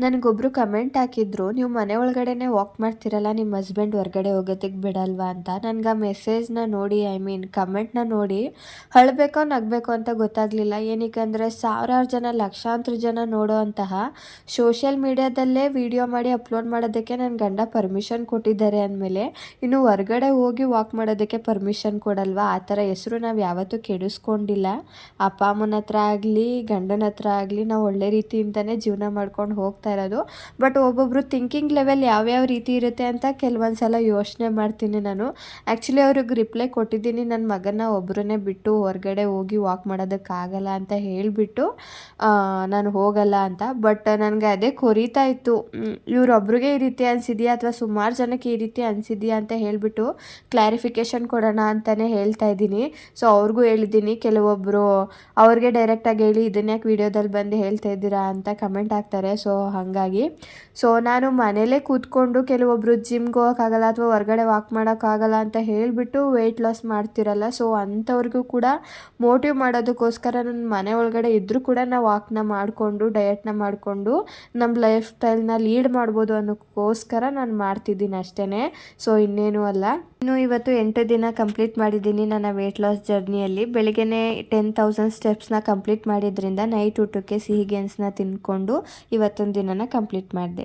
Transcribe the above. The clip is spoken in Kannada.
ನನಗೊಬ್ಬರು ಕಮೆಂಟ್ ಹಾಕಿದ್ರು, ನೀವು ಮನೆ ಒಳಗಡೆನೇ ವಾಕ್ ಮಾಡ್ತಿರಲ್ಲ, ನಿಮ್ಮ ಹಸ್ಬೆಂಡ್ ಹೊರಗಡೆ ಹೋಗೋದಕ್ಕೆ ಬಿಡಲ್ವಾ ಅಂತ. ನನಗೆ ಆ ಮೆಸೇಜ್ನ ನೋಡಿ, ಕಮೆಂಟ್ನ ನೋಡಿ ಅಳಬೇಕೋ ನಗಬೇಕೋ ಅಂತ ಗೊತ್ತಾಗಲಿಲ್ಲ. ಏನಕ್ಕೆ ಅಂದರೆ ಸಾವಿರಾರು ಜನ, ಲಕ್ಷಾಂತರ ಜನ ನೋಡೋ ಅಂತಹ ಸೋಷಿಯಲ್ ಮೀಡಿಯಾದಲ್ಲೇ ವಿಡಿಯೋ ಮಾಡಿ ಅಪ್ಲೋಡ್ ಮಾಡೋದಕ್ಕೆ ನನ್ನ ಗಂಡ ಪರ್ಮಿಷನ್ ಕೊಟ್ಟಿದ್ದಾರೆ ಅಂದಮೇಲೆ ಇನ್ನು ಹೊರಗಡೆ ಹೋಗಿ ವಾಕ್ ಮಾಡೋದಕ್ಕೆ ಪರ್ಮಿಷನ್ ಕೊಡಲ್ವಾ? ಆ ಥರ ಹೆಸರು ನಾವು ಯಾವತ್ತೂ ಕೆಡಿಸ್ಕೊಂಡಿಲ್ಲ. ಅಪ್ಪ ಅಮ್ಮನ ಹತ್ರ ಆಗಲಿ, ಗಂಡನ ಹತ್ರ ಆಗಲಿ ನಾವು ಒಳ್ಳೆ ರೀತಿಯಿಂದನೇ ಜೀವನ ಮಾಡ್ಕೊಂಡು ಹೋಗ್ತಾ ಇರೋದು. ಬಟ್ ಒಬ್ಬೊಬ್ರು ಥಿಂಕಿಂಗ್ ಲೆವೆಲ್ ಯಾವ್ಯಾವ ರೀತಿ ಇರುತ್ತೆ ಅಂತ ಕೆಲವೊಂದು ಸಲ ಯೋಚನೆ ಮಾಡ್ತೀನಿ ನಾನು. ಆ್ಯಕ್ಚುಲಿ ಅವ್ರಿಗೆ ರಿಪ್ಲೈ ಕೊಟ್ಟಿದ್ದೀನಿ, ನನ್ನ ಮಗನ ಒಬ್ಬರನ್ನೇ ಬಿಟ್ಟು ಹೊರಗಡೆ ಹೋಗಿ ವಾಕ್ ಮಾಡೋದಕ್ಕಾಗಲ್ಲ ಅಂತ ಹೇಳಿಬಿಟ್ಟು ನಾನು ಹೋಗಲ್ಲ ಅಂತ. ಬಟ್ ನನಗೆ ಅದೇ ಕೊರೀತಾ ಇತ್ತು, ಇವರೊಬ್ರಿಗೆ ಈ ರೀತಿ ಅನಿಸಿದೆಯಾ ಅಥವಾ ಸುಮಾರು ಜನಕ್ಕೆ ಈ ರೀತಿ ಅನಿಸಿದೆಯಾ ಅಂತ ಹೇಳಿಬಿಟ್ಟು ಕ್ಲಾರಿಫಿಕೇಷನ್ ಕೊಡೋಣ ಅಂತಲೇ ಹೇಳ್ತಾ ಇದ್ದೀನಿ. ಸೊ ಅವ್ರಿಗೂ ಹೇಳಿದ್ದೀನಿ, ಕೆಲವೊಬ್ಬರು ಅವ್ರಿಗೆ ಡೈರೆಕ್ಟಾಗಿ ಹೇಳಿ ಇದನ್ನ ಯಾಕೆ ವೀಡಿಯೋದಲ್ಲಿ ಬಂದು ಹೇಳ್ತಾ ಇದ್ದೀರಾ ಅಂತ ಕಮೆಂಟ್ ಹಾಕ್ತಾರೆ. ಸೊ ಹಾಗಾಗಿ ನಾನು ಮನೇಲೇ ಕೂತ್ಕೊಂಡು ಕೆಲವೊಬ್ಬರು ಜಿಮ್ಗೆ ಹೋಗೋಕ್ಕಾಗಲ್ಲ ಅಥವಾ ಹೊರಗಡೆ ವಾಕ್ ಮಾಡೋಕ್ಕಾಗಲ್ಲ ಅಂತ ಹೇಳಿಬಿಟ್ಟು ವೆಯ್ಟ್ ಲಾಸ್ ಮಾಡ್ತಿರಲ್ಲ, ಸೊ ಅಂಥವ್ರಿಗೂ ಕೂಡ ಮೋಟಿವ್ ಮಾಡೋದಕ್ಕೋಸ್ಕರ ನನ್ನ ಮನೆ ಒಳಗಡೆ ಇದ್ದರೂ ಕೂಡ ನಾವು ವಾಕ್ನ ಮಾಡಿಕೊಂಡು ಡಯಟ್ನ ಮಾಡಿಕೊಂಡು ನಮ್ಮ ಲೈಫ್ ಸ್ಟೈಲ್ನ ಲೀಡ್ ಮಾಡ್ಬೋದು ಅನ್ನೋಕ್ಕೋಸ್ಕರ ನಾನು ಮಾಡ್ತಿದ್ದೀನಿ ಅಷ್ಟೇ. ಸೊ ಇನ್ನೇನು ಅಲ್ಲ. ಇನ್ನು ಇವತ್ತು 8 ದಿನ ಕಂಪ್ಲೀಟ್ ಮಾಡಿದ್ದೀನಿ ನನ್ನ ವೆಯ್ಟ್ ಲಾಸ್ ಜರ್ನಿಯಲ್ಲಿ. ಬೆಳಿಗ್ಗೆನೇ 10,000 ಸ್ಟೆಪ್ಸ್ನ ಕಂಪ್ಲೀಟ್ ಮಾಡಿದ್ರಿಂದ ನೈಟ್ ಊಟಕ್ಕೆ ಸಿಹಿ ಗೆಣಸನ್ನ ತಿಂದ್ಕೊಂಡು ಇವತ್ತೊಂದು ದಿನನ ಕಂಪ್ಲೀಟ್ ಮಾಡಿದೆ.